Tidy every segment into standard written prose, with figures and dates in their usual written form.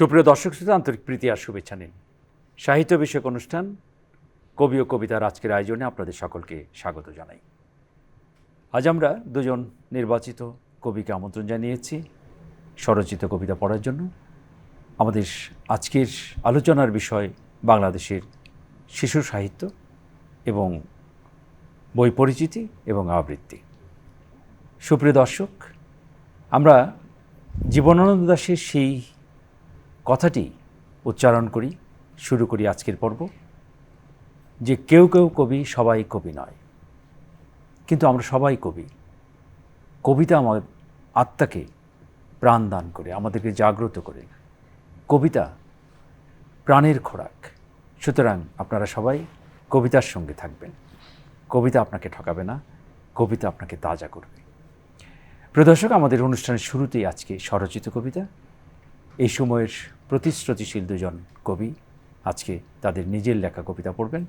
সুপ্রিয় দর্শক শ্রোতা, আন্তরিক প্রীতি আর শুভেচ্ছা নিন। সাহিত্য বিষয়ক অনুষ্ঠান কবি ও কবিতার আজকের আয়োজনে আপনাদের সকলকে স্বাগত জানাই। আজ আমরা দুজন নির্বাচিত কবিকে আমন্ত্রণ জানিয়েছি স্বরচিত কবিতা পড়ার জন্য। আমাদের আজকের আলোচনার বিষয় বাংলাদেশের শিশু সাহিত্য এবং বই পরিচিতি এবং আবৃত্তি। সুপ্রিয় দর্শক, আমরা জীবনানন্দ দাশের সেই কথাটি উচ্চারণ করি, শুরু করি আজকের পর্ব, যে কেউ কেউ কবি, সবাই কবি নয়, কিন্তু আমরা সবাই কবি। কবিতা আমার আত্মাকে প্রাণ দান করে, আমাদেরকে জাগ্রত করে। কবিতা প্রাণের খোরাক। সুতরাং আপনারা সবাই কবিতার সঙ্গে থাকবেন। কবিতা আপনাকে ঠকাবে না, কবিতা আপনাকে তাজা করবে। প্রিয় দর্শক, আমাদের অনুষ্ঠানের শুরুতেই আজকে স্বরচিত কবিতা। এই সময়ের প্রতিশ্রুতিশীল দুজন কবি আজকে তাদের নিজের লেখা কবিতা পড়বেন।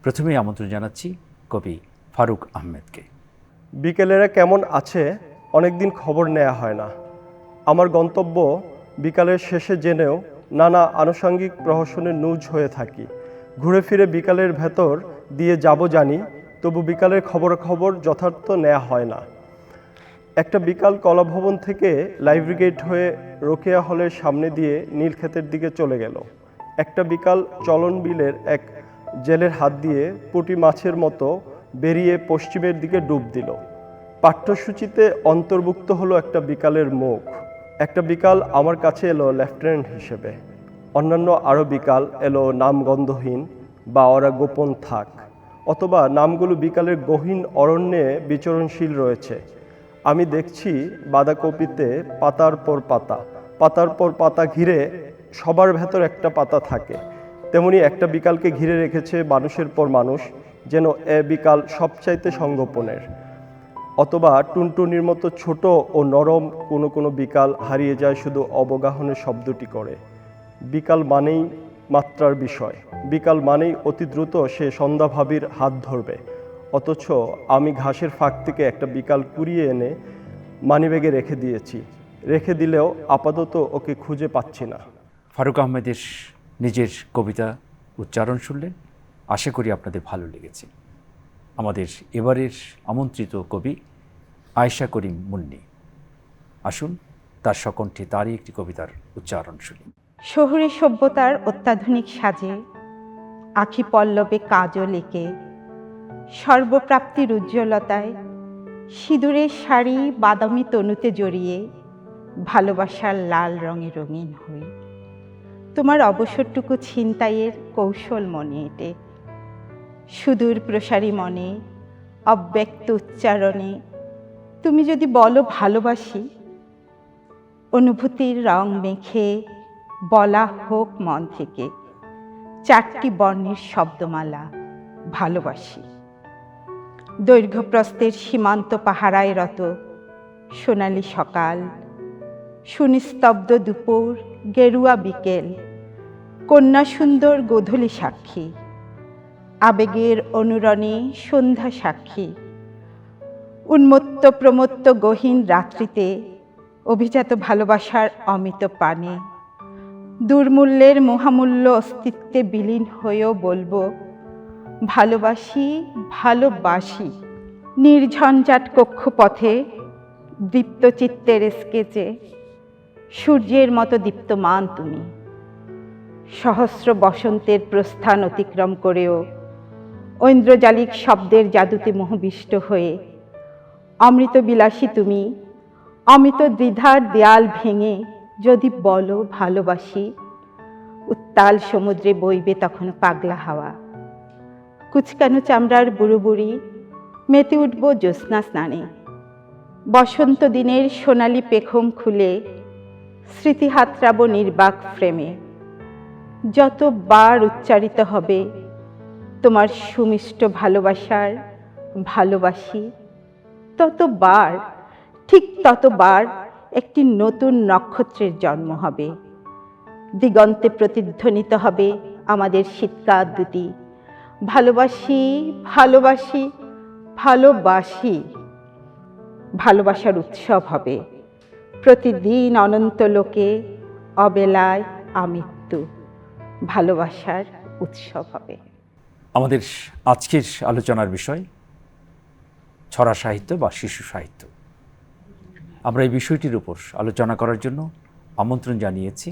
প্রথমেই আমন্ত্রণ জানাচ্ছি কবি ফারুক আহমেদকে। বিকেলেরা কেমন আছে অনেকদিন খবর নেওয়া হয় না। আমার গন্তব্য বিকালের শেষে জেনেও নানা আনুষঙ্গিক প্রহসনের নুজ হয়ে থাকি। ঘুরে ফিরে বিকালের ভেতর দিয়ে যাব জানি, তবু বিকালের খবর যথার্থ নেওয়া হয় না। একটা বিকাল কলাভবন থেকে লাইব্রেরি গেট হয়ে রোকেয়া হলের সামনে দিয়ে নীলক্ষেতের দিকে চলে গেল। একটা বিকাল চলন বিলের এক জেলের হাত দিয়ে পুঁটি মাছের মতো বেরিয়ে পশ্চিমের দিকে ডুব দিল। পাঠ্যসূচিতে অন্তর্ভুক্ত হলো একটা বিকালের মুখ। একটা বিকাল আমার কাছে এলো লেফটেন্যান্ট হিসেবে। অন্যান্য আরও বিকাল এলো নামগন্ধহীন বা ওরা গোপন থাক, অথবা নামগুলো বিকালের গহীন অরণ্যে বিচরণশীল রয়েছে। আমি দেখছি বাঁধাকপিতে পাতার পর পাতা ঘিরে সবার ভেতর একটা পাতা থাকে। তেমনি একটা বিকালকে ঘিরে রেখেছে মানুষের পর মানুষ, যেন এ বিকাল সবচাইতে সঙ্গোপনের। অথবা টুনটুনির মতো ছোট ও নরম কোনো বিকাল হারিয়ে যায় শুধু অবগাহনের শব্দটি করে। বিকাল মানেই মাত্রার বিষয়। বিকাল মানেই অতি দ্রুত সে সন্ধ্যাভাবীর হাত ধরবে। অথচ আমি ঘাসের ফাঁক থেকে একটা বিকাল কুড়িয়ে এনে মানিব্যাগে রেখে দিলেও আপাতত ওকে খুঁজে পাচ্ছি না। ফারুক আহমেদের নিজের কবিতা উচ্চারণ শুনলেন, আশা করি আপনাদের ভালো লেগেছে। আমাদের এবারের আমন্ত্রিত কবি আয়েশা করিম মুন্নি, আসুন তার সকণ্ঠে তারই একটি কবিতার উচ্চারণ শুনি। শহুরে সভ্যতার অত্যাধুনিক সাজে, আখি পল্লবে কাজল এঁকে, সর্বপ্রাপ্তির উজ্জ্বলতায় সিঁদুরের শাড়ি বাদামি তনুতে জড়িয়ে ভালোবাসার লাল রঙে রঙিন হই। তোমার অবসরটুকু ছিনতাইয়ের কৌশল মনে এঁটে, সুদূর প্রসারী মনে অব্যক্ত উচ্চারণে তুমি যদি বলো ভালোবাসি, অনুভূতির রং মেখে বলা হোক মন থেকে চারটি বর্ণের শব্দমালা ভালোবাসি। দৈর্ঘ্যপ্রস্থের সীমান্ত পাহারায় রত সোনালি সকাল, সুনিস্তব্ধ দুপুর, গেরুয়া বিকেল, কন্যা সুন্দর গোধূলি সাক্ষী, আবেগের অনুরণে সন্ধ্যা সাক্ষী, উন্মত্ত প্রমত্ত গহীন রাত্রিতে অভিজাত ভালোবাসার অমিত পানে দুর্মূল্যের মহামূল্য অস্তিত্বে বিলীন হয়েও বলবো ভালোবাসি। নির্ঝঞ্ঝাট কক্ষপথে দীপ্ত চিত্তের স্কেচে সূর্যের মতো দীপ্তমান তুমি। সহস্র বসন্তের প্রস্থান অতিক্রম করেও ঐন্দ্রজালিক শব্দের জাদুতে মোহবিষ্ট হয়ে অমৃত বিলাসী তুমি। অমিত দ্বিধার দেয়াল ভেঙে যদি বলো ভালোবাসি, উত্তাল সমুদ্রে বইবে তখন পাগলা হাওয়া। কুচকানো চামড়ার বুড়ো বুড়ি মেতে উঠব জ্যোৎস্না স্নানে। বসন্ত দিনের সোনালি পেখম খুলে স্মৃতি হাতড়াবো নির্বাক ফ্রেমে। যতবার উচ্চারিত হবে তোমার সুমিষ্ট ভালোবাসার ভালোবাসি, ততবার একটি নতুন নক্ষত্রের জন্ম হবে। দিগন্তে প্রতিধ্বনিত হবে আমাদের শীতকার দুটি ভালোবাসি। ভালোবাসার উৎসব হবে প্রতিদিন অনন্ত লোকে, অবেলায় আমৃত্যু ভালোবাসার উৎসব হবে। আমাদের আজকের আলোচনার বিষয় ছড়া সাহিত্য বা শিশু সাহিত্য। আমরা এই বিষয়টির উপর আলোচনা করার জন্য আমন্ত্রণ জানিয়েছি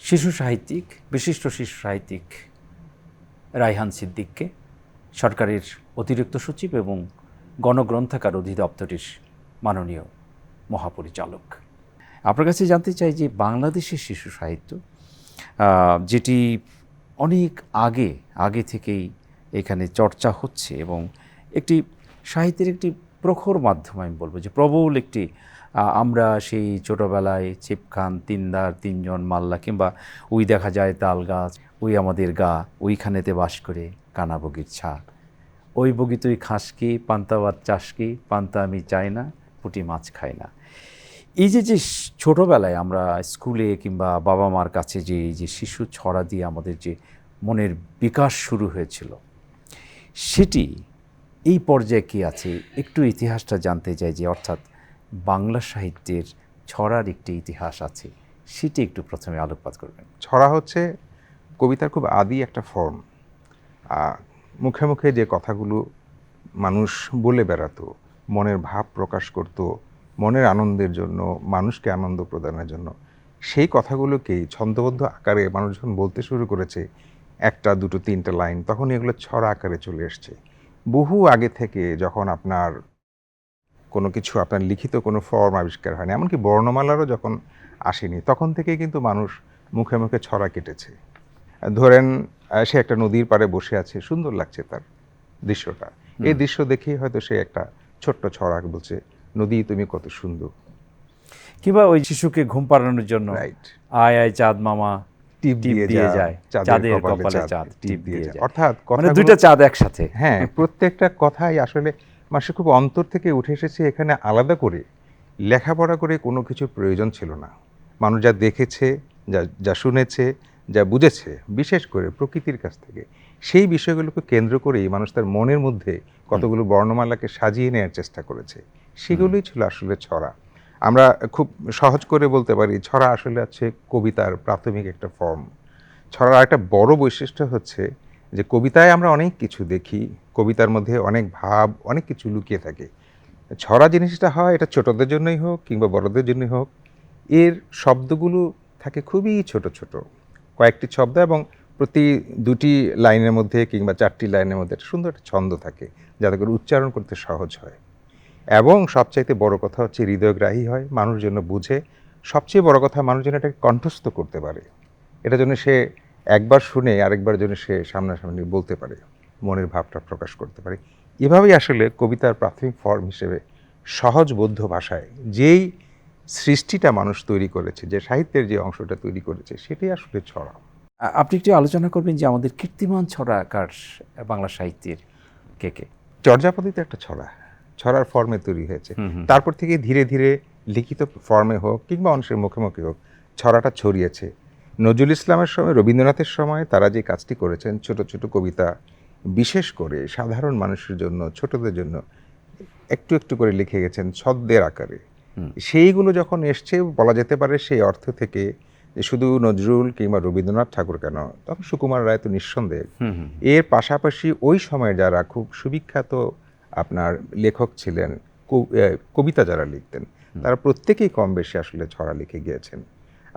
শিশু সাহিত্যিক, বিশিষ্ট শিশু সাহিত্যিক রায়হান সিদ্দিককে, সরকারের অতিরিক্ত সচিব এবং গণগ্রন্থাগার অধিদপ্তরের মাননীয় মহাপরিচালক। আপনার কাছে জানতে চাই যে বাংলাদেশের শিশু সাহিত্য যেটি অনেক আগে থেকেই এখানে চর্চা হচ্ছে এবং একটি সাহিত্যের একটি প্রখর মাধ্যম, আমি বলবো যে প্রবল একটি, আমরা সেই ছোটোবেলায় ছিপখান, তিনদার, তিনজন, মাল্লা কিংবা ওই দেখা যায় তাল গাছ, ওই আমাদের গা, ওইখানেতে বাস করে কানাবগির ছা, ওই বগি তুই খাস কি, পান্তাবাদ চাষ কি, পান্তা আমি চাই না, পুঁটি মাছ খাই না। এই যে ছোটোবেলায় আমরা স্কুলে কিংবা বাবা মার কাছে যে এই যে শিশু ছড়া দিয়ে আমাদের যে মনের বিকাশ শুরু হয়েছিল, সেটি এই পর্যায়ে কী আছে একটু ইতিহাসটা জানতে চাই, যে অর্থাৎ বাংলা সাহিত্যের ছড়ার একটি ইতিহাস আছে, সেটি একটু প্রথমে আলোকপাত করবেন। ছড়া হচ্ছে কবিতার খুব আদি একটা ফর্ম। মুখে মুখে যে কথাগুলো মানুষ বলে বেড়াতো, মনের ভাব প্রকাশ করত, মনের আনন্দের জন্য, মানুষকে আনন্দ প্রদানের জন্য, সেই কথাগুলোকেই ছন্দবদ্ধ আকারে মানুষ যখন বলতে শুরু করেছে, একটা, দুটো, তিনটা লাইন, তখন এগুলো ছড়া আকারে চলে এসছে। বহু আগে থেকে যখন আপনার কোনো কিছু, আপনার লিখিত কোনো ফর্ম আবিষ্কার হয়নি, এমনকি বর্ণমালারও যখন আসেনি, তখন থেকেই কিন্তু মানুষ মুখে মুখে ছড়া কেটেছে। ধরেন সে একটা নদীর পাড়ে বসে আছে, সুন্দর লাগছে তার দৃশ্যটা, এই দৃশ্য দেখেই হয়তো সে একটা ছোট্ট ছড়া বলছে, নদী তুমি কত সুন্দর। কিংবা ওই শিশুকে ঘুম পাড়ানোর জন্য রাইট, আয় আয় চাঁদ মামা টিপ দিয়ে যায়, চাঁদের কপালে চাঁদ টিপ দিয়ে যায়। অর্থাৎ মানে দুইটা চাঁদ একসাথে। হ্যাঁ, প্রত্যেকটা কথাই আসলে মানুষের খুব অন্তর থেকে উঠে এসেছে। এখানে আলাদা করে লেখাপড়া করে কোনো কিছুর প্রয়োজন ছিল না। মানুষ যা দেখেছে, যা শুনেছে, যা বুঝেছে, বিশেষ করে প্রকৃতির কাছ থেকে, সেই বিষয়গুলোকে কেন্দ্র করেই মানুষ তার মনের মধ্যে কতগুলো বর্ণমালাকে সাজিয়ে নেওয়ার চেষ্টা করেছে। সেগুলোই ছিল আসলে ছড়া। আমরা খুব সহজ করে বলতে পারি, ছড়া আসলে আছে কবিতার প্রাথমিক একটা ফর্ম। ছড়ার একটা বড় বৈশিষ্ট্য হচ্ছে যে কবিতায় আমরা অনেক কিছু দেখি, কবিতার মধ্যে অনেক ভাব, অনেক কিছু লুকিয়ে থাকে। ছড়া জিনিসটা হয়, এটা ছোটদের জন্যই হোক কিংবা বড়দের জন্যই হোক, এর শব্দগুলো থাকে খুবই ছোট ছোট, কয়েকটি শব্দ, এবং প্রতি দুটি লাইনের মধ্যে কিংবা চারটি লাইনের মধ্যে একটা সুন্দর একটা ছন্দ থাকে, যাতে করে উচ্চারণ করতে সহজ হয়। এবং সবচাইতে বড় কথা হচ্ছে হৃদয়গ্রাহী হয়, মানুষ যেন বুঝে। সবচেয়ে বড় কথা, মানুষ যেন এটাকে কণ্ঠস্থ করতে পারে, এটা জন্য সে একবার শুনে আরেকবার জন্য সে সামনাসামনি বলতে পারে, মনের ভাবটা প্রকাশ করতে পারে। এভাবেই আসলে কবিতার প্রাথমিক ফর্ম হিসেবে সহজবোধ্য ভাষায় যেই সৃষ্টিটা মানুষ তৈরি করেছে, যে সাহিত্যের যে অংশটা তৈরি করেছে, সেটাই আসলে ছড়া। আপনি একটু আলোচনা করবেন যে আমাদের কীর্তিমান ছড়াকার বাংলা সাহিত্যের কে কে? চর্যাপদিতে একটা ছড়ার ফর্মে তৈরি হয়েছে। তারপর থেকে ধীরে ধীরে লিখিত ফর্মে হোক কিংবা মানুষের মুখে মুখে হোক, ছড়াটা ছড়িয়েছে। নজরুল ইসলামের সময়, রবীন্দ্রনাথের সময় তারা যে কাজটি করেছেন, ছোট ছোট কবিতা বিশেষ করে সাধারণ মানুষের জন্য, ছোটদের জন্য একটু একটু করে লিখে গেছেন ছদ্মের আকারে। সেইগুলো যখন এসছে, বলা যেতে পারে সেই অর্থ থেকে যে শুধু নজরুল কিংবা রবীন্দ্রনাথ ঠাকুর কেন, তখন সুকুমার রায় তো নিঃসন্দেহে। এর পাশাপাশি ওই সময়ে যারা খুব সুবিখ্যাত আপনার লেখক ছিলেন, কবিতা যারা লিখতেন, তারা প্রত্যেকেই কম বেশি আসলে ছড়া লিখে গিয়েছেন।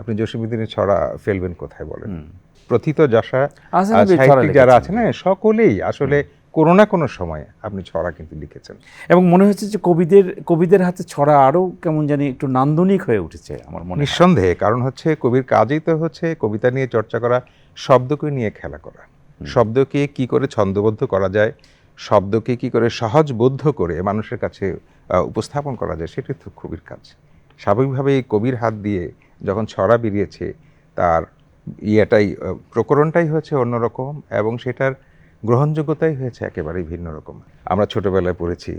আপনি জসীমউদ্দীনের ছড়া ফেলবেন কোথায় বলেন? প্রথিত যশা সাহিত্যিক যারা আছেন, সকলেই আসলে কোনো না কোনো সময় আপনি ছড়া কিন্তু লিখেছেন। এবং মনে হচ্ছে যে কবিদের হাতে ছড়া আরও কেমন জানি একটু নান্দনিক হয়ে উঠেছে আমার মনে হয়। নিঃসন্দেহে, কারণ হচ্ছে কবির কাজই তো হচ্ছে কবিতা নিয়ে চর্চা করা, শব্দকে নিয়ে খেলা করা, শব্দকে কি করে ছন্দবদ্ধ করা যায়, শব্দকে কি করে সহজবোধ্য করে মানুষের কাছে উপস্থাপন করা যায়, সেটাই তো কবির কাজ। স্বাভাবিকভাবেই কবির হাত দিয়ে যখন ছড়া বেরিয়েছে, তার প্রকরণটাই হয়েছে অন্যরকম, এবং সেটার গ্রহণযোগ্যতাই হয়েছে একেবারেই ভিন্ন রকম। আমরা ছোটবেলায় পড়েছি,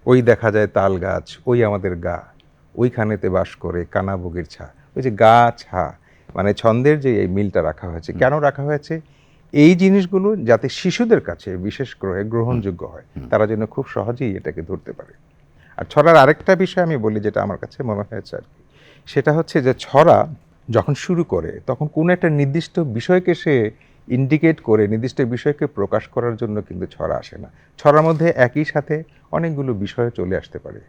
ওই দেখা যায় তাল গাছ, ওই আমাদের গা, ওইখানেতে বাস করে কানাবগির ছা। ওই যে গা ছা, মানে ছন্দের যে এই মিলটা রাখা হয়েছে, কেন রাখা হয়েছে? এই জিনিসগুলো যাতে শিশুদের কাছে বিশেষ করে গ্রহণযোগ্য হয়, তারা যেন খুব সহজেই এটাকে ধরতে পারে। আর ছড়ার আরেকটা বিষয় আমি বলি, যেটা আমার কাছে মনে হয়েছে আর কি, সেটা হচ্ছে যে ছড়া যখন শুরু করে তখন কোনো একটা নির্দিষ্ট বিষয়কে সে ইন্ডিকেট করে নির্দিষ্ট বিষয়কে প্রকাশ করার জন্য কিন্তু ছড়া আসে না। ছড়ার মধ্যে একই সাথে অনেকগুলো বিষয় চলে আসতে পারে।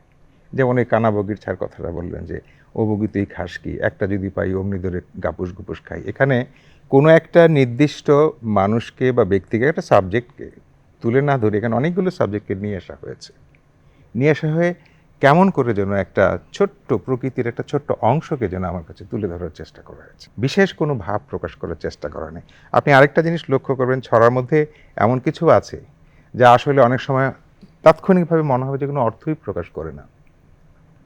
যেমন এই কানা বগির ছাড় কথাটা বললেন যে ও বগিতেই খাস কি, একটা যদি পাই অমনি ধরে গাপুস গুপুস খাই। এখানে কোনো একটা নির্দিষ্ট মানুষকে বা ব্যক্তিকে একটা সাবজেক্টকে তুলে না ধরে এখানে অনেকগুলো সাবজেক্টকে নিয়ে আসা হয়েছে। নিয়ে আসা হয়ে কেমন করে যেন একটা ছোট্ট প্রকৃতির একটা ছোট্ট অংশকে যেন আমার কাছে তুলে ধরার চেষ্টা করা হয়েছে, বিশেষ কোনো ভাব প্রকাশ করার চেষ্টা করা নেই। আপনি আরেকটা জিনিস লক্ষ্য করবেন, ছড়ার মধ্যে এমন কিছু আছে যা আসলে অনেক সময় তাৎক্ষণিকভাবে মনে হবে যে কোনো অর্থই প্রকাশ করে না।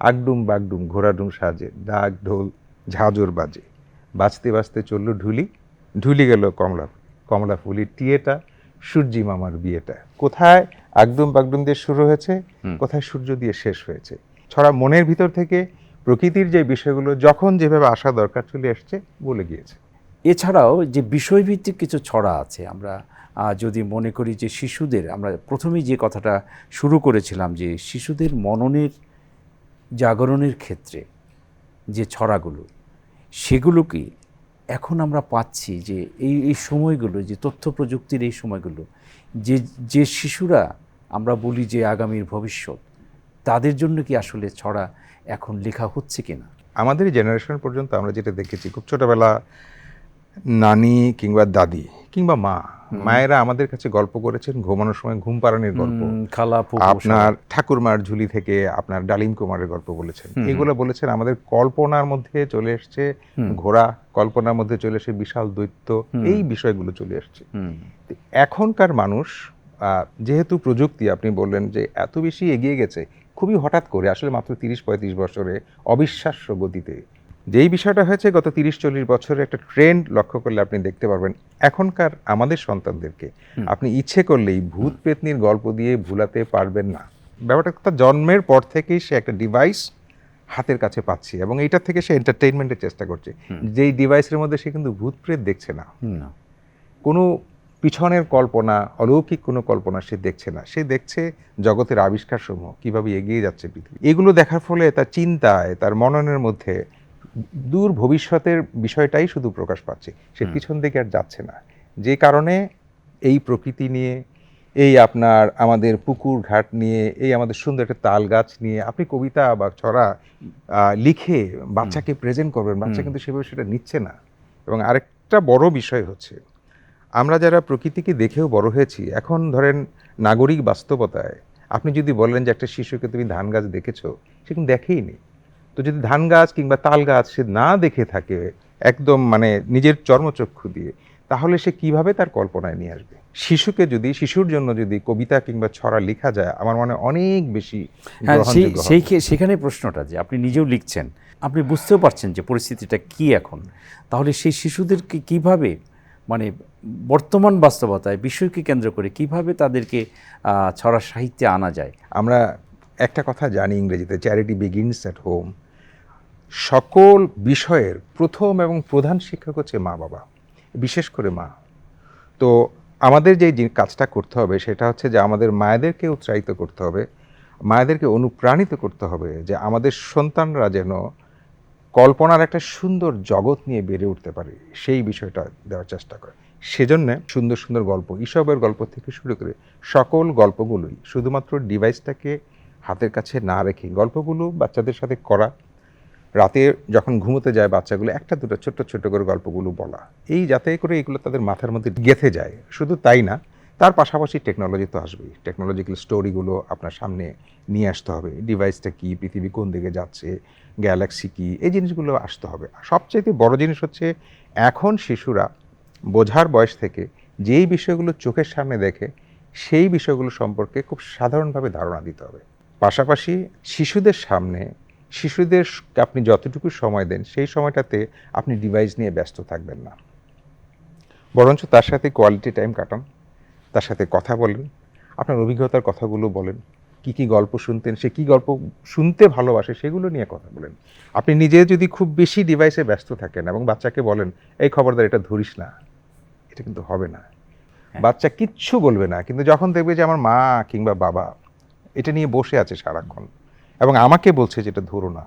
আগডুম বাগডুম ঘোড়াডুম সাজে, ডাক ঢোল ঝাঁঝর বাজে, বাজতে বাজতে চললো ঢুলি, ঢুলি গেল কমলা, কমলা ফুলি টিয়েটা, সূর্যি মামার বিয়েটা। কোথায় আগডুম বাগডুম দিয়ে শুরু হয়েছে, কোথায় সূর্য দিয়ে শেষ হয়েছে। ছড়া মনের ভিতর থেকে প্রকৃতির যে বিষয়গুলো যখন যেভাবে আসা দরকার চলে আসছে বলে গিয়েছে। এছাড়াও যে বিষয়ভিত্তিক কিছু ছড়া আছে, আমরা যদি মনে করি যে শিশুদের, আমরা প্রথমেই যে কথাটা শুরু করেছিলাম যে শিশুদের মননের জাগরণের ক্ষেত্রে যে ছড়াগুলো, সেগুলো কি এখন আমরা পাচ্ছি যে এই সময়গুলো, যে তথ্য প্রযুক্তির এই সময়গুলো, যে শিশুরা আমরা বলি যে আগামীর ভবিষ্যৎ, তাদের জন্য কি আসলে ছড়া এখন লেখা হচ্ছে কিনা? আমাদের জেনারেশন পর্যন্ত আমরা যেটা দেখেছি, খুব ছোটবেলা নানি কিংবা দাদি কিংবা মায়েরা আমাদের কাছে গল্প করেছেন ঘুমানোর সময় ঘুম পাড়ানির গল্প, খালা ফুপু, আপনার ঠাকুরমার ঝুলি থেকে আপনার ডালিম কুমারের গল্প বলেছেন। এগুলো বলেছেন আমাদের কল্পনার মধ্যে চলে এসছে ঘোড়া, কল্পনার মধ্যে চলে এসে বিশাল দৈত্য, এই বিষয়গুলো চলে আসছে। এখনকার মানুষ যেহেতু প্রযুক্তি, আপনি বললেন যে এত বেশি এগিয়ে গেছে, খুবই হঠাৎ করে, আসলে মাত্র 30-35 বছরে অবিশ্বাস্য গতিতে যেই বিষয়টা হয়েছে, গত 30-40 বছরে একটা ট্রেন্ড লক্ষ্য করলে আপনি দেখতে পারবেন। এখনকার আমাদের সন্তানদেরকে আপনি ইচ্ছে করলেই ভূত পেতনির গল্প দিয়ে ভুলাতে পারবেন না। ব্যাপারটা তার জন্মের পর থেকেই সে একটা ডিভাইস হাতের কাছে পাচ্ছে এবং এইটা থেকে সে এন্টারটেইনমেন্টের চেষ্টা করছে। যেই ডিভাইসের মধ্যে সে কিন্তু ভূত প্রেত দেখছে না, কোনো পিছনের কল্পনা, অলৌকিক কোনো কল্পনা সে দেখছে না। সে দেখছে জগতের আবিষ্কার সমূহ কীভাবে এগিয়ে যাচ্ছে পৃথিবী। এগুলো দেখার ফলে তার চিন্তায়, তার মননের মধ্যে দূর ভবিষ্যতের বিষয়টাই শুধু প্রকাশ পাচ্ছে, সে পিছন দিকে আর যাচ্ছে না। যে কারণে এই প্রকৃতি নিয়ে, এই আপনার আমাদের পুকুর ঘাট নিয়ে, এই আমাদের সুন্দর একটা তাল গাছ নিয়ে আপনি কবিতা বা ছড়া লিখে বাচ্চাকে প্রেজেন্ট করবেন, বাচ্চা কিন্তু সেভাবে সেটা নিচ্ছে না। এবং আরেকটা বড় বিষয় হচ্ছে, আমরা যারা প্রকৃতিকে দেখেও বড় হয়েছি, এখন ধরেন নাগরিক বাস্তবতায় আপনি যদি বলেন যে একটা শিশুকে তুমি ধান গাছ দেখেছো, সে কিন্তু দেখেই নি। তো যদি ধান গাছ কিংবা তাল গাছ সে না দেখে থাকে একদম মানে নিজের চর্মচক্ষু দিয়ে, তাহলে সে কিভাবে তার কল্পনায় নিয়ে আসবে? শিশুর জন্য যদি কবিতা কিংবা ছড়া লেখা যায়, আমার মনে হয় অনেক বেশি গ্রহণযোগ্য হবে। সেখানে প্রশ্নটা, যে আপনি নিজেও লিখছেন, আপনি বুঝতেও পারছেন যে পরিস্থিতিটা কি এখন, তাহলে সেই শিশুদেরকে কিভাবে, মানে বর্তমান বাস্তবতায় বিষয়কে কেন্দ্র করে কিভাবে তাদেরকে ছড়া সাহিত্যে আনা যায়? আমরা একটা কথা জানি ইংরেজিতে, চ্যারিটি বিগিনস অ্যাট হোম। সকল বিষয়ের প্রথম এবং প্রধান শিক্ষক হচ্ছে মা বাবা, বিশেষ করে মা। তো আমাদের যে কাজটা করতে হবে সেটা হচ্ছে যে আমাদের মায়েদেরকে উৎসাহিত করতে হবে, মায়েদেরকে অনুপ্রাণিত করতে হবে যে আমাদের সন্তানরা যেন কল্পনার একটা সুন্দর জগৎ নিয়ে বেড়ে উঠতে পারে, সেই বিষয়টা দেওয়ার চেষ্টা করে। সেজন্য সুন্দর সুন্দর গল্প, ঈশপের গল্প থেকে শুরু করে সকল গল্পগুলোই শুধুমাত্র ডিভাইসটাকে হাতের কাছে না রেখে গল্পগুলো বাচ্চাদের সাথে করা, রাতে যখন ঘুমোতে যায় বাচ্চাগুলো একটা দুটো ছোট্ট ছোট্ট করে গল্পগুলো বলা, এই যাতে করে এগুলো তাদের মাথার মধ্যে গেঁথে যায়। শুধু তাই না, তার পাশাপাশি টেকনোলজি তো আসবেই। টেকনোলজিক্যাল স্টোরিগুলো আপনার সামনে নিয়ে আসতে হবে। ডিভাইসটা কী, পৃথিবী কোন দিকে যাচ্ছে, গ্যালাক্সি কী, এই জিনিসগুলো আসতে হবে। সবচেয়ে বড় জিনিস হচ্ছে এখন শিশুরা বোঝার বয়স থেকে যেই বিষয়গুলো চোখের সামনে দেখে সেই বিষয়গুলো সম্পর্কে খুব সাধারণভাবে ধারণা দিতে হবে। পাশাপাশি শিশুদের আপনি যতটুকু সময় দেন সেই সময়টাতে আপনি ডিভাইস নিয়ে ব্যস্ত থাকবেন না, বরঞ্চ তার সাথে কোয়ালিটি টাইম কাটান, তার সাথে কথা বলেন, আপনার অভিজ্ঞতার কথাগুলো বলেন, কি গল্প শুনতেন, সে কি গল্প শুনতে ভালোবাসে সেগুলো নিয়ে কথা বলেন। আপনি নিজে যদি খুব বেশি ডিভাইসে ব্যস্ত থাকেন এবং বাচ্চাকে বলেন এই খবরদার এটা ধরিস না, এটা কিন্তু হবে না। বাচ্চা কিচ্ছু বলবে না, কিন্তু যখন দেখবে যে আমার মা কিংবা বাবা এটা নিয়ে বসে আছে সারাক্ষণ এবং আমাকে বলছে যেটা ধরো না,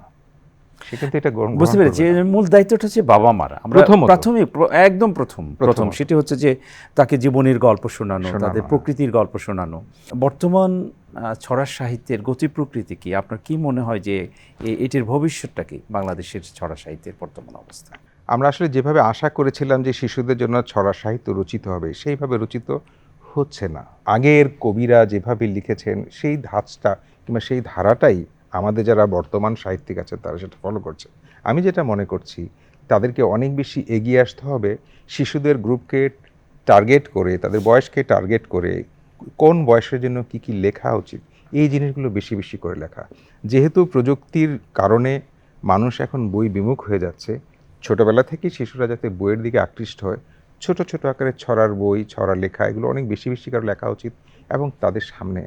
সে কিন্তু এটা বুঝতে পেরেছি। মূল দায়িত্বটা হচ্ছে বাবা মার। আমরা প্রাথমিক একদম প্রথম সেটি হচ্ছে যে তাকে জীবনের গল্প শোনানো, তাদের প্রকৃতির গল্প শোনানো। বর্তমান ছড়া সাহিত্যের গতি প্রকৃতি কি, আপনার কি মনে হয় যে এটির ভবিষ্যৎটা কি বাংলাদেশের ছড়া সাহিত্যের বর্তমান অবস্থা? আমরা আসলে যেভাবে আশা করেছিলাম যে শিশুদের জন্য ছড়া সাহিত্য রচিত হবে, সেইভাবে রচিত হচ্ছে না। আগের কবিরা যেভাবে লিখেছেন সেই ধাঁচটা কিংবা সেই ধারাটাই আমাদের যারা বর্তমান সাহিত্যিক আছে তারা সেটা ফলো করছে। আমি যেটা মনে করছি, তাদেরকে অনেক বেশি এগিয়ে আসতে হবে শিশুদের গ্রুপকে টার্গেট করে, তাদের বয়সকে টার্গেট করে কোন বয়সের জন্য কি কি লেখা উচিত, এই জিনিসগুলো বেশি বেশি করে লেখা। যেহেতু প্রযুক্তির কারণে মানুষ এখন বই বিমুখ হয়ে যাচ্ছে, ছোটবেলা থেকেই শিশুরা যাতে বইয়ের দিকে আকৃষ্ট হয়, ছোট ছোট আকারে ছড়ার বই, ছড়া লেখা, এগুলো অনেক বেশি বেশি করে লেখা উচিত এবং তাদের সামনে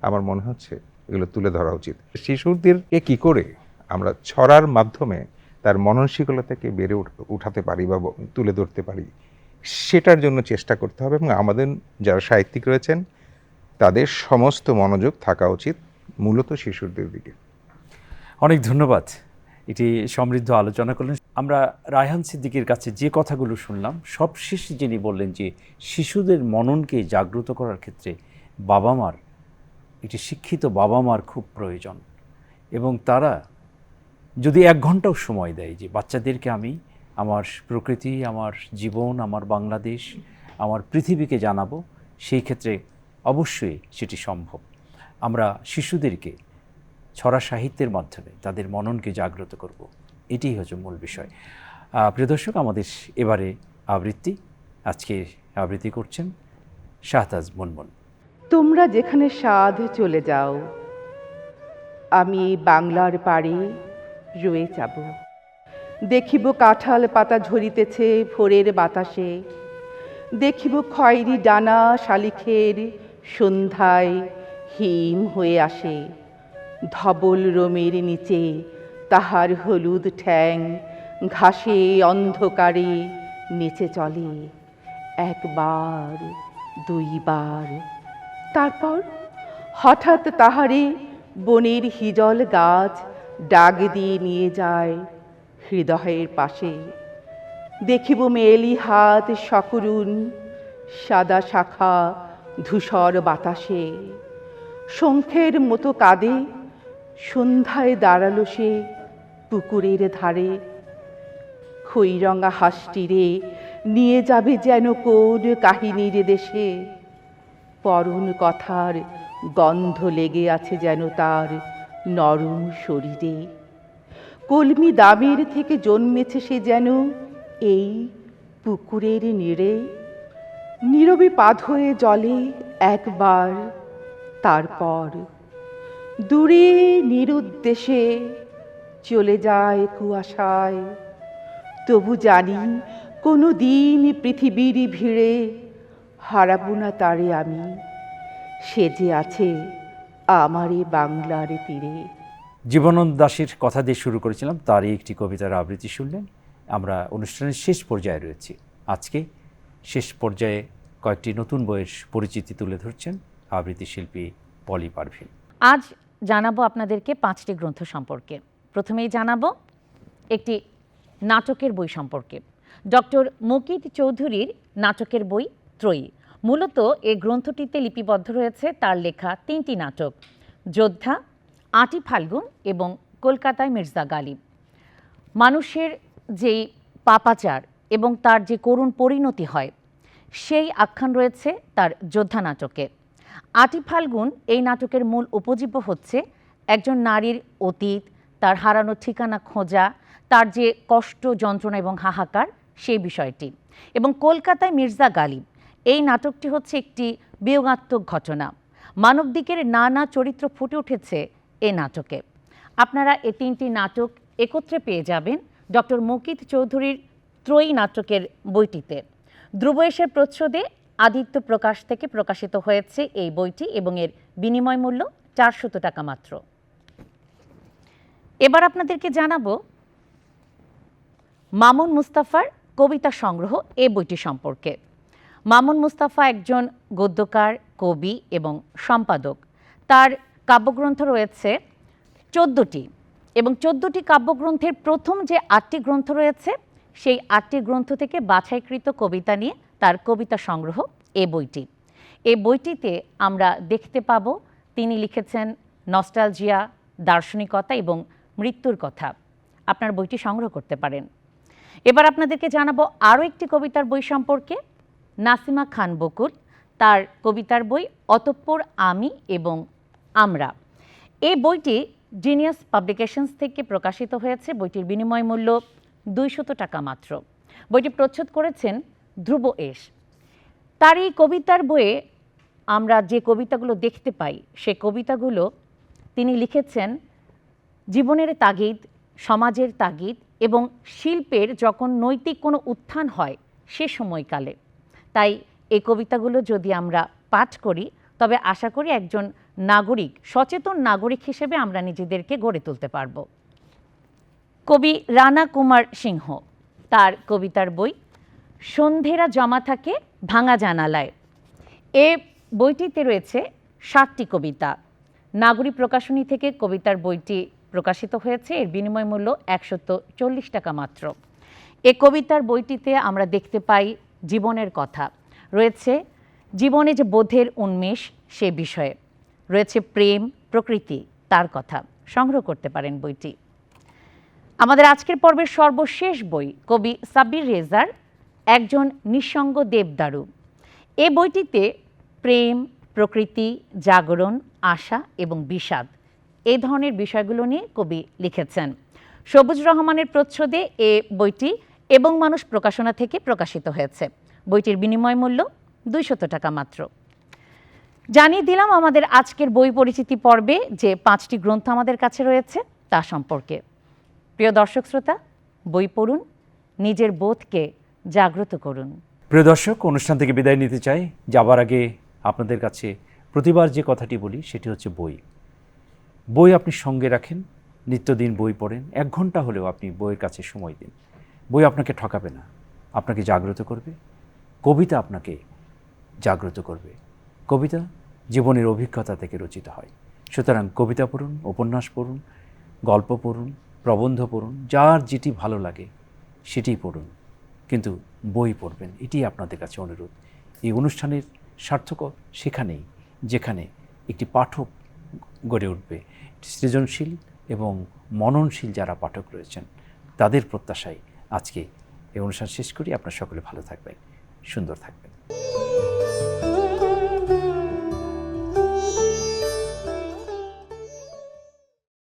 আমার মনে হচ্ছে এগুলো তুলে ধরা উচিত। শিশুদেরকে কি করে আমরা ছড়ার মাধ্যমে তার মননশীলতাকে বেড়ে উঠাতে পারি বা তুলে ধরতে পারি, সেটার জন্য চেষ্টা করতে হবে এবং আমাদের যারা সাহিত্যিক রয়েছেন তাদের সমস্ত মনোযোগ থাকা উচিত মূলত শিশুদের দিকে। অনেক ধন্যবাদ, এটি সমৃদ্ধ আলোচনা করলেন। আমরা রায়হান সিদ্দিকীর কাছে যে কথাগুলো শুনলাম, সবশেষে যিনি বললেন যে শিশুদের মননকে জাগ্রত করার ক্ষেত্রে বাবা মার, একটি শিক্ষিত বাবা মার খুব প্রয়োজন, এবং তারা যদি 1 ঘন্টাও সময় দেয় যে বাচ্চাদেরকে আমি আমার প্রকৃতি, আমার জীবন, আমার বাংলাদেশ, আমার পৃথিবীকে জানাবো, সেই ক্ষেত্রে অবশ্যই সেটি সম্ভব। আমরা শিশুদেরকে ছড়া সাহিত্যের মাধ্যমে তাদের মননকে জাগ্রত করব, এটিই হচ্ছে মূল বিষয়। প্রিয় দর্শক, আমাদের এবারে আজকে আবৃত্তি করছেন শাহতাজ মুনমুন। তোমরা যেখানে সাধ চলে যাও, আমি বাংলার পাড়ে রয়ে যাব। দেখিব কাঁঠাল পাতা ঝরিতেছে ভোরের বাতাসে, দেখিব খয়েরি ডানা শালিখের সন্ধ্যায় হিম হয়ে আসে। ধবল রোমের নিচে তাহার হলুদ ঠ্যাং ঘাসে অন্ধকারে নেচে চলে, 1 বার 2 বার, তারপর হঠাৎ তাহারে বনের হিজল গাছ ডাক দিয়ে নিয়ে যায় হৃদয়ের পাশে। দেখিব মেলি হাত সকরুণ, সাদা শাখা ধূসর বাতাসে। শঙ্খের মতো কাঁদে সন্ধ্যায় দাঁড়ালো সে পুকুরের ধারে। খইরঙা হাঁসটিরে নিয়ে যাবে যেন কোন কাহিনীর দেশে। পরন কথার গন্ধ লেগে আছে যেন তার নরম শরীরে। কলমি দামের থেকে জন্মেছে সে যেন এই পুকুরের নীড়ে। নীরবে পা ধুয়ে জলে 1 বার, তারপর দূরে নিরুদ্দেশে চলে যায় কুয়াশায়। তবু জানি কোনো দিন পৃথিবীর ভিড়ে হারাবো না তারে আমি, সে যে আছে আমারে বাংলার তীরে। জীবনানন্দ দাশের কথা দিয়ে শুরু করেছিলাম, তারই একটি কবিতার আবৃত্তি শুনলেন। আমরা অনুষ্ঠানের শেষ পর্যায়ে রয়েছি। আজকে শেষ পর্যায়ে কয়েকটি নতুন বইয়ের পরিচিতি তুলে ধরছেন আবৃত্তি শিল্পী পলি পারভিন। আজ জানাবো আপনাদেরকে 5টি গ্রন্থ সম্পর্কে। প্রথমেই জানাবো একটি নাটকের বই সম্পর্কে। ডক্টর মুকিত চৌধুরীর নাটকের বই ত্রয়ী। মূলত এই গ্রন্থটিতে লিপিবদ্ধ রয়েছে তার লেখা 3টি নাটক, যোদ্ধা, আটি ফাল্গুন এবং কলকাতায় মির্জা গালিব। মানুষের যেই পাপাচার এবং তার যে করুণ পরিণতি হয়, সেই আখ্যান রয়েছে তার যোদ্ধা নাটকে। আটি ফাল্গুন এই নাটকের মূল উপজীব্য হচ্ছে একজন নারীর অতীত, তার হারানো ঠিকানা খোঁজা, তার যে কষ্ট, যন্ত্রণা এবং হাহাকার, সেই বিষয়টি। এবং কলকাতায় মির্জা গালিব এই নাটকটি হচ্ছে একটি বিয়োগাত্মক ঘটনা। মানবদিকের নানা চরিত্র ফুটে উঠেছে এই নাটকে। আপনারা এই 3টি নাটক একত্রে পেয়ে যাবেন ডক্টর মুকিত চৌধুরীর ত্রয়ী নাটকের বইটিতে। ধ্রুব এসের প্রচ্ছদে আদিত্য প্রকাশ থেকে প্রকাশিত হয়েছে এই বইটি এবং এর বিনিময় মূল্য 400 টাকা মাত্র। এবার আপনাদেরকে জানাবো মামুন মুস্তাফার কবিতা সংগ্রহ এই বইটি সম্পর্কে। মামুন মুস্তাফা একজন গদ্যকার, কবি এবং সম্পাদক। তার কাব্যগ্রন্থ রয়েছে 14টি এবং 14টি কাব্যগ্রন্থের প্রথম যে 8টি গ্রন্থ রয়েছে সেই 8টি গ্রন্থ থেকে বাছাইকৃত কবিতা নিয়ে তার কবিতা সংগ্রহ এই বইটি। এই বইটিতে আমরা দেখতে পাব তিনি লিখেছেন নস্টালজিয়া, দার্শনিকতা এবং মৃত্যুর কথা। আপনার বইটি সংগ্রহ করতে পারেন। এবার আপনাদেরকে জানাবো আরও একটি কবিতার বই সম্পর্কে, নাসিমা খান বকুল, তার কবিতার বই অতঃপর আমি এবং আমরা। এই বইটি জিনিয়াস পাবলিকেশনস থেকে প্রকাশিত হয়েছে। বইটির বিনিময় মূল্য 200 টাকা মাত্র। বইটি প্রচ্ছদ করেছেন ধ্রুব এস। তার এই কবিতার বইয়ে আমরা যে কবিতাগুলো দেখতে পাই সে কবিতাগুলো তিনি লিখেছেন জীবনের তাগিদ, সমাজের তাগিদ এবং শিল্পের যখন নৈতিক কোনো উত্থান হয় সে সময়কালে। তাই এই কবিতাগুলো যদি আমরা পাঠ করি তবে আশা করি একজন নাগরিক, সচেতন নাগরিক হিসেবে আমরা নিজেদেরকে গড়ে তুলতে পারব। কবি রানা কুমার সিংহ, তার কবিতার বই সন্ধেরা জমা থাকে ভাঙা জানালায়। এ বইটিতে রয়েছে 7টি কবিতা। নাগরিক প্রকাশনী থেকে কবিতার বইটি প্রকাশিত হয়েছে। এর বিনিময় মূল্য 140 টাকা মাত্র। এ কবিতার বইটিতে আমরা দেখতে পাই জীবনের কথা, রয়েছে জীবনে যে বোধের উন্মেষ সে বিষয়ে, রয়েছে প্রেম, প্রকৃতি, তার কথা। সংগ্রহ করতে পারেন বইটি। আমাদের আজকের পর্বের সর্বশেষ বই কবি সাব্বির রেজার একজন নিঃসঙ্গ দেবদারু। এ বইটিতে প্রেম, প্রকৃতি, জাগরণ, আশা এবং বিষাদ এই ধরনের বিষয়গুলো নিয়ে কবি লিখেছেন। সবুজ রহমানের প্রচ্ছদে এ বইটি এবং মানুষ প্রকাশনা থেকে প্রকাশিত হয়েছে। বইটির বিনিময় মূল্য 200 টাকা মাত্র। জানিয়ে দিলাম আমাদের আজকের বই পরিচিতি পর্বে যে 5টি গ্রন্থ আমাদের কাছে রয়েছে তা সম্পর্কে। প্রিয় দর্শক শ্রোতা, বই পড়ুন, নিজের বোধকে জাগ্রত করুন। প্রিয় দর্শক, অনুষ্ঠান থেকে বিদায় নিতে চাই। যাবার আগে আপনাদের কাছে প্রতিবার যে কথাটি বলি সেটি হচ্ছে বই। বই আপনি সঙ্গে রাখেন, নিত্যদিন বই পড়েন, 1 ঘন্টা হলেও আপনি বইয়ের কাছে সময় দিন। বই আপনাকে ঠকাবে না, আপনাকে জাগ্রত করবে। কবিতা আপনাকে জাগ্রত করবে। কবিতা জীবনের অভিজ্ঞতা থেকে রচিত হয়। সুতরাং কবিতা পড়ুন, উপন্যাস পড়ুন, গল্প পড়ুন, প্রবন্ধ পড়ুন, যার যেটি ভালো লাগে সেটি পড়ুন, কিন্তু বই পড়বেন, এটি আপনাদের কাছে অনুরোধ। এই অনুষ্ঠানের সার্থক সেখানেই যেখানে একটি পাঠক গড়ে উঠবে, সৃজনশীল এবং মননশীল যারা পাঠক রয়েছেন তাদের প্রত্যাশায় আজকে এই অনুষ্ঠান শেষ করি। আপনারা সকলে ভালো থাকবেন, সুন্দর থাকবেন।